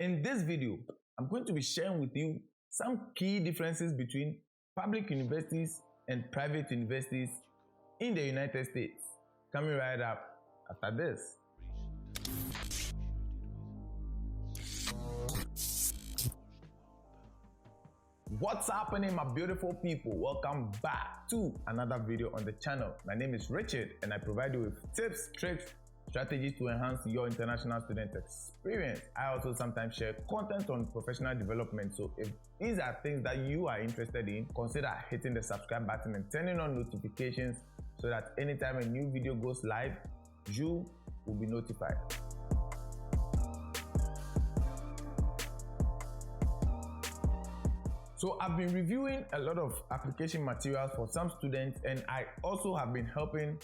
In this video, I'm going to be sharing with you some key differences between public universities and private universities in the United States. Coming right up after this. What's happening, my beautiful people? Welcome back to another video on the channel. My name is Richard and I provide you with tips, tricks, strategies to enhance your international student experience. I also sometimes share content on professional development, so if these are things that you are interested in, consider hitting the subscribe button and turning on notifications so that anytime a new video goes live, you will be notified. So I've been reviewing a lot of application materials for some students, and I also have been helping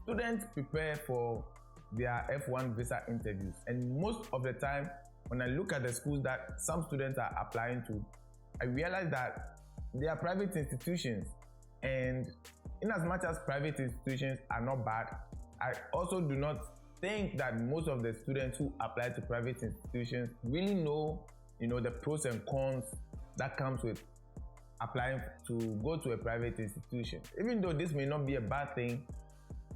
students prepare for their F1 visa interviews. And most of the time, when I look at the schools that some students are applying to, I realize that they are private institutions. And in as much as private institutions are not bad, I also do not think that most of the students who apply to private institutions really know, the pros and cons that comes with applying to go to a private institution. Even though this may not be a bad thing,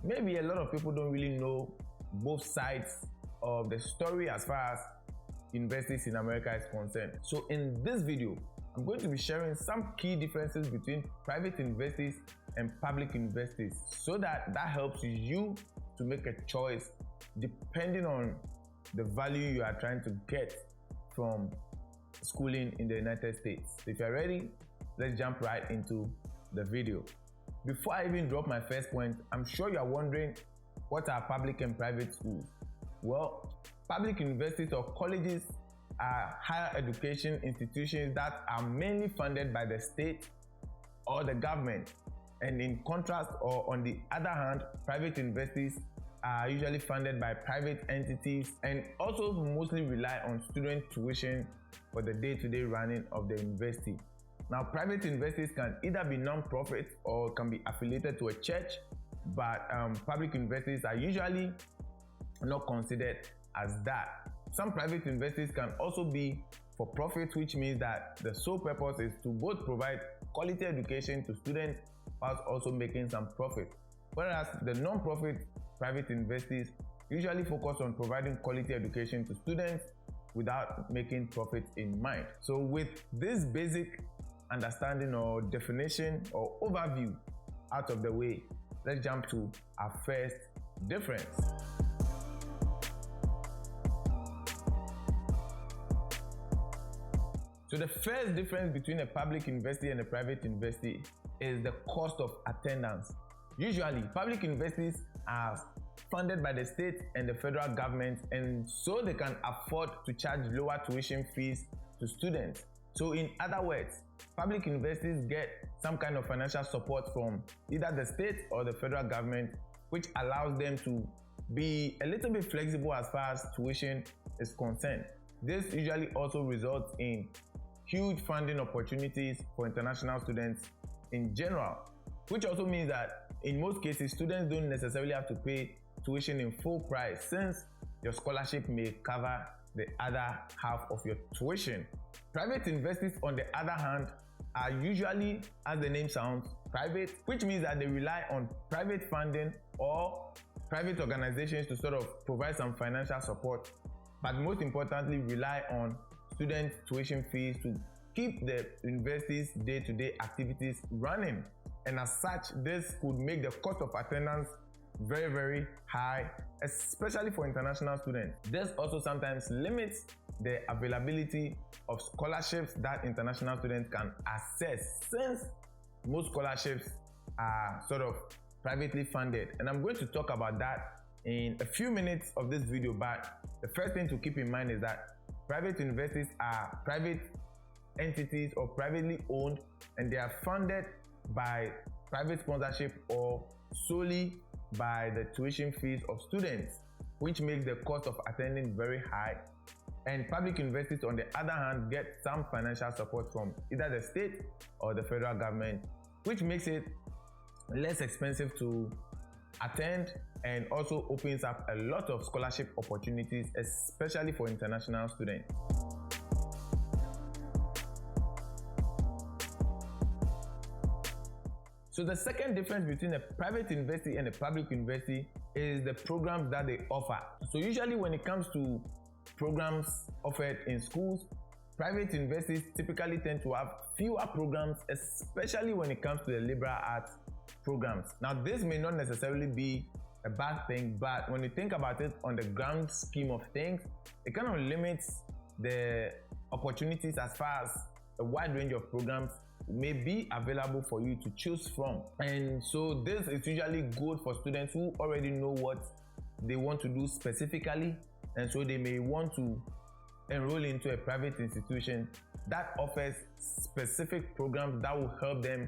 maybe a lot of people don't really know both sides of the story as far as universities in America is concerned. So in this video, I'm going to be sharing some key differences between private universities and public universities so that helps you to make a choice depending on the value you are trying to get from schooling in the United States. So if you're ready, let's jump right into the video. Before I even drop my first point, I'm sure you're wondering, what are public and private schools? Well, public universities or colleges are higher education institutions that are mainly funded by the state or the government. And in contrast, or on the other hand, private universities are usually funded by private entities and also mostly rely on student tuition for the day-to-day running of the university. Now, private universities can either be non-profit or can be affiliated to a church, but public universities are usually not considered as that. Some private universities can also be for profit, which means that the sole purpose is to both provide quality education to students whilst also making some profit. Whereas the non-profit private universities usually focus on providing quality education to students without making profit in mind. So with this basic understanding or definition or overview out of the way, let's jump to our first difference. So the first difference between a public university and a private university is the cost of attendance. Usually, public universities are funded by the state and the federal government, and so they can afford to charge lower tuition fees to students. So in other words, public universities get some kind of financial support from either the state or the federal government, which allows them to be a little bit flexible as far as tuition is concerned. This usually also results in huge funding opportunities for international students in general, which also means that in most cases, students don't necessarily have to pay tuition in full price, since your scholarship may cover the other half of your tuition. Private universities, on the other hand, are usually, as the name sounds, private, which means that they rely on private funding or private organizations to sort of provide some financial support, but most importantly rely on student tuition fees to keep the university's day-to-day activities running. And as such, this could make the cost of attendance very, very high, especially for international students. This also sometimes limits the availability of scholarships that international students can access, since most scholarships are sort of privately funded. And I'm going to talk about that in a few minutes of this video, but the first thing to keep in mind is that private universities are private entities or privately owned, and they are funded by private sponsorship or solely by the tuition fees of students, which makes the cost of attending very high. And public universities, on the other hand, get some financial support from either the state or the federal government, which makes it less expensive to attend, and also opens up a lot of scholarship opportunities, especially for international students. So the second difference between a private university and a public university is the programs that they offer. So usually when it comes to programs offered in schools, private universities typically tend to have fewer programs, especially when it comes to the liberal arts programs. Now this may not necessarily be a bad thing, but when you think about it on the grand scheme of things, it kind of limits the opportunities as far as a wide range of programs may be available for you to choose from. And so this is usually good for students who already know what they want to do specifically, and so they may want to enroll into a private institution that offers specific programs that will help them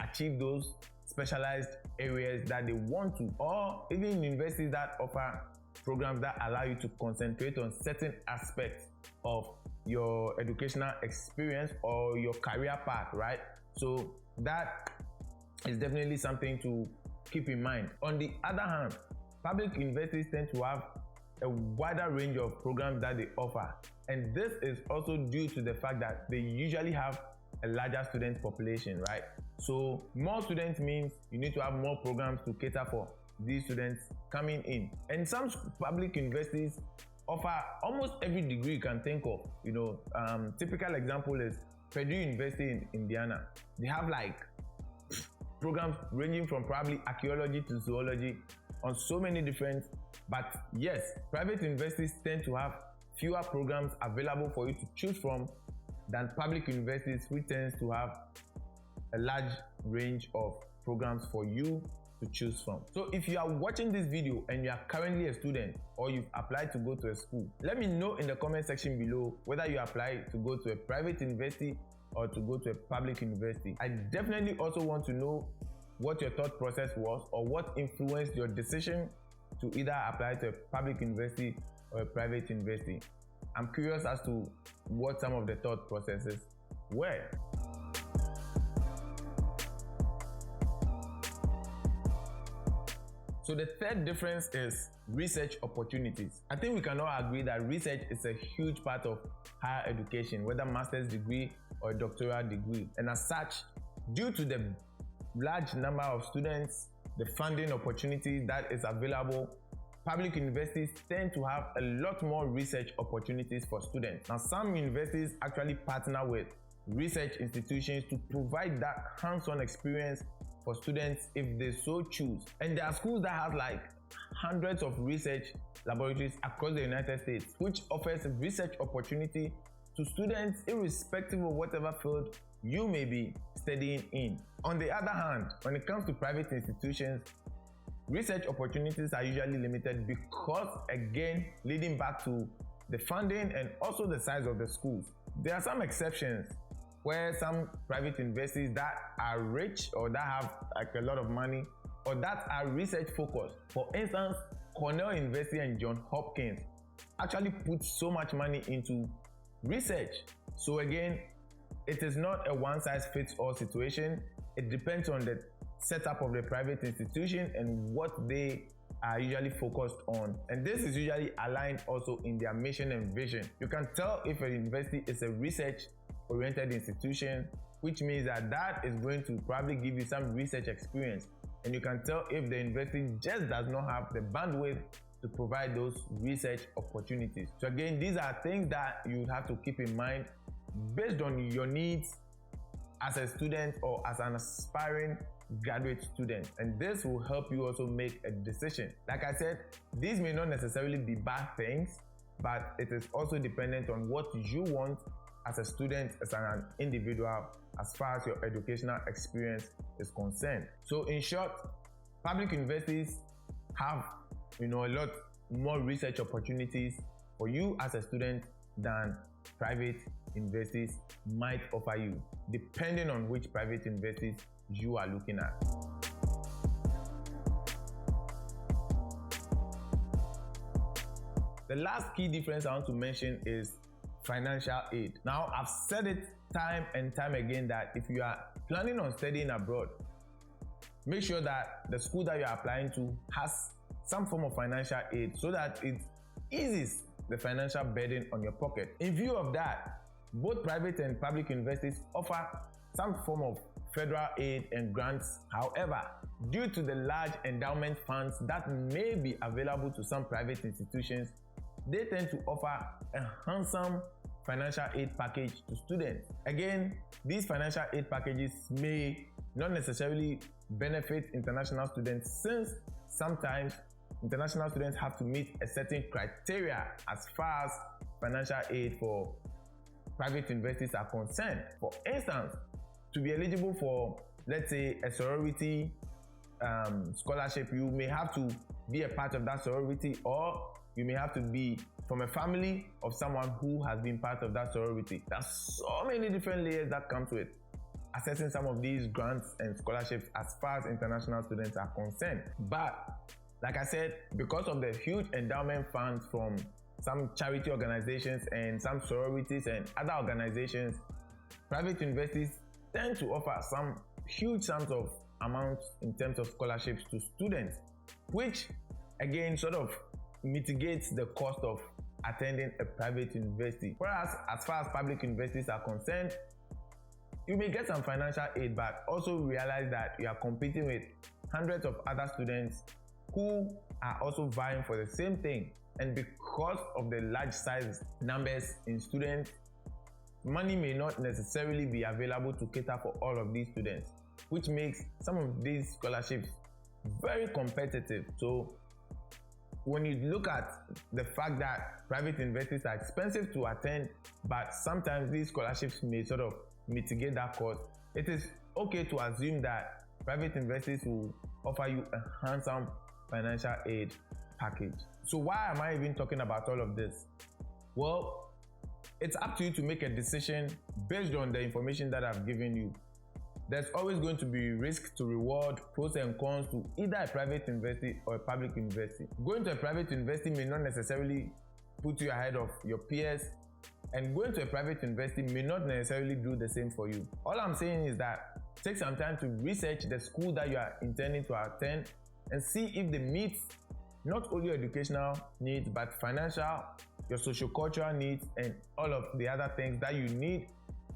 achieve those specialized areas that they want to, or even universities that offer programs that allow you to concentrate on certain aspects of your educational experience or your career path, right? So that is definitely something to keep in mind. On the other hand, public universities tend to have a wider range of programs that they offer, and this is also due to the fact that they usually have a larger student population, right? So more students means you need to have more programs to cater for these students coming in. And some public universities offer almost every degree you can think of. Typical example is Purdue University in Indiana. They have like programs ranging from probably archaeology to zoology on so many different. But yes, private universities tend to have fewer programs available for you to choose from than public universities, which tends to have a large range of programs for you to choose from. So if you are watching this video and you are currently a student or you've applied to go to a school, let me know in the comment section below whether you applied to go to a private university or to go to a public university. I definitely also want to know what your thought process was or what influenced your decision to either apply to a public university or a private university. I'm curious as to what some of the thought processes were. So the third difference is research opportunities. I think we can all agree that research is a huge part of higher education, whether master's degree or a doctoral degree. And as such, due to the large number of students, the funding opportunity that is available, public universities tend to have a lot more research opportunities for students. Now, some universities actually partner with research institutions to provide that hands-on experience for students if they so choose. And there are schools that have like hundreds of research laboratories across the United States, which offers research opportunity to students irrespective of whatever field you may be studying in. On the other hand, when it comes to private institutions, research opportunities are usually limited because, again, leading back to the funding and also the size of the schools. There are some exceptions where some private universities that are rich or that have like a lot of money or that are research focused. For instance, Cornell University and Johns Hopkins actually put so much money into research. So again, it is not a one-size-fits-all situation. It depends on the setup of the private institution and what they are usually focused on. And this is usually aligned also in their mission and vision. You can tell if a university is a research-oriented institution, which means that is going to probably give you some research experience. And you can tell if the university just does not have the bandwidth to provide those research opportunities. So again, these are things that you have to keep in mind based on your needs as a student or as an aspiring graduate student, and this will help you also make a decision. Like I said, these may not necessarily be bad things, but it is also dependent on what you want as a student, as an individual, as far as your educational experience is concerned. So in short, public universities have a lot more research opportunities for you as a student than private universities might offer you, depending on which private universities you are looking at. The last key difference I want to mention is financial aid. Now, I've said it time and time again that if you are planning on studying abroad, make sure that the school that you're applying to has some form of financial aid so that it eases the financial burden on your pocket. In view of that, both private and public universities offer some form of federal aid and grants. However, due to the large endowment funds that may be available to some private institutions, they tend to offer a handsome financial aid package to students. Again, these financial aid packages may not necessarily benefit international students, since sometimes international students have to meet a certain criteria as far as financial aid for private universities are concerned. For instance, to be eligible for, let's say, a sorority scholarship, you may have to be a part of that sorority, or you may have to be from a family of someone who has been part of that sorority. There's so many different layers that come to it, assessing some of these grants and scholarships as far as international students are concerned. But like I said, because of the huge endowment funds from some charity organizations and some sororities and other organizations, private universities tend to offer some huge sums of amounts in terms of scholarships to students, which again sort of mitigates the cost of attending a private university. Whereas as far as public universities are concerned, you may get some financial aid, but also realize that you are competing with hundreds of other students who are also vying for the same thing. And because of the large size numbers in students, money may not necessarily be available to cater for all of these students, which makes some of these scholarships very competitive. So when you look at the fact that private universities are expensive to attend, but sometimes these scholarships may sort of mitigate that cost, it is okay to assume that private universities will offer you a handsome financial aid package. So why am I even talking about all of this? Well, it's up to you to make a decision based on the information that I've given you. There's always going to be risk to reward, pros and cons to either a private university or a public university. Going to a private university may not necessarily put you ahead of your peers, and going to a private university may not necessarily do the same for you. All I'm saying is that take some time to research the school that you are intending to attend and see if they meet not only your educational needs, but financial, your socio-cultural needs, and all of the other things that you need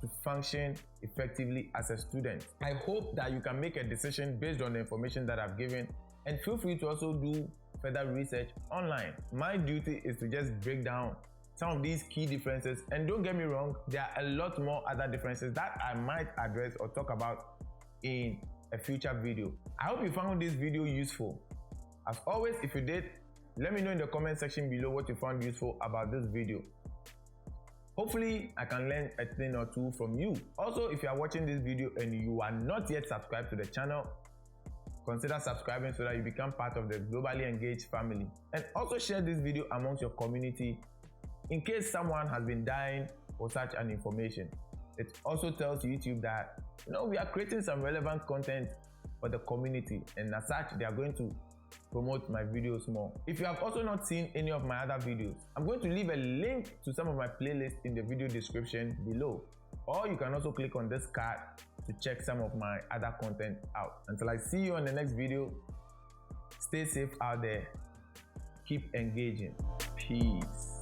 to function effectively as a student. I hope that you can make a decision based on the information that I've given, and feel free to also do further research online. My duty is to just break down some of these key differences, and don't get me wrong, there are a lot more other differences that I might address or talk about in a future video. I hope you found this video useful. As always, if you did, let me know in the comment section below what you found useful about this video. Hopefully, I can learn a thing or two from you. Also, if you are watching this video and you are not yet subscribed to the channel, consider subscribing so that you become part of the globally engaged family. And also share this video amongst your community in case someone has been dying for such an information. It also tells YouTube that, we are creating some relevant content for the community, and as such, they are going to promote my videos more. If you have also not seen any of my other videos, I'm going to leave a link to some of my playlists in the video description below, or you can also click on this card to check some of my other content out. Until I see you on the next video, stay safe out there, keep engaging. Peace.